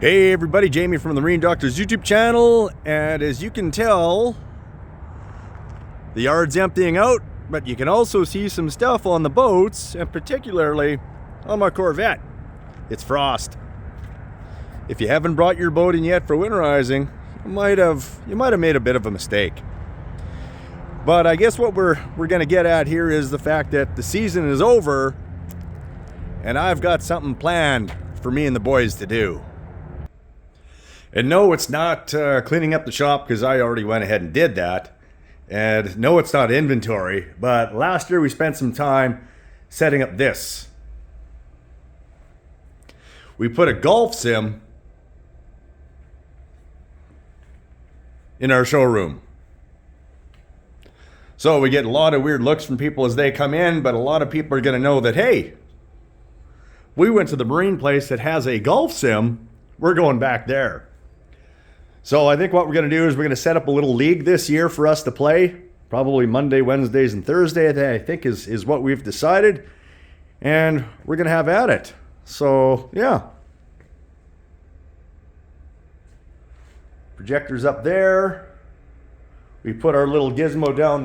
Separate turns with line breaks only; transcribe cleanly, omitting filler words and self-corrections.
Hey everybody, Jamie from the Marine Doctors YouTube channel, and as you can tell, the yard's emptying out, but you can also see some stuff on the boats, and particularly on my Corvette. It's frost. If you haven't brought your boat in yet for winterizing, you might have made a bit of a mistake. But I guess what we're gonna get at here is the fact that the season is over, and I've got something planned for me and the boys to do. And no, it's not cleaning up the shop, because I already went ahead and did that. And no, it's not inventory, but last year we spent some time setting up this. We put a golf sim in our showroom. So we get a lot of weird looks from people as they come in, but a lot of people are going to know that, hey, we went to the marine place that has a golf sim. We're going back there. So I think what we're going to do is we're going to set up a little league this year for us to play. Probably Monday, Wednesdays, and Thursday, I think is what we've decided. And we're going to have at it. So, yeah. Projector's up there. We put our little gizmo down there.